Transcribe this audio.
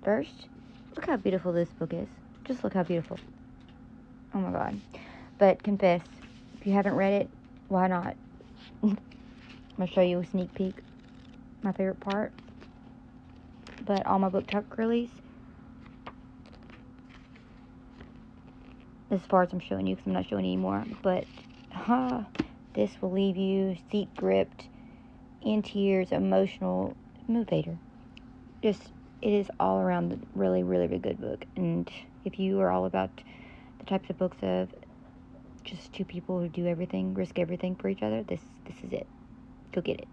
First, look how beautiful this book is. Just look how beautiful. Oh my god. But confess, if you haven't read it, why not? I'm going to show you a sneak peek. My favorite part. But all my book talk girlies, as far as I'm showing you, because I'm not showing you anymore, but this will leave you seat gripped, in tears, emotional, motivator. Just, it is all around the really, really, really good book. And if you are all about the types of books of just two people who do everything, risk everything for each other, this is it. Go get it.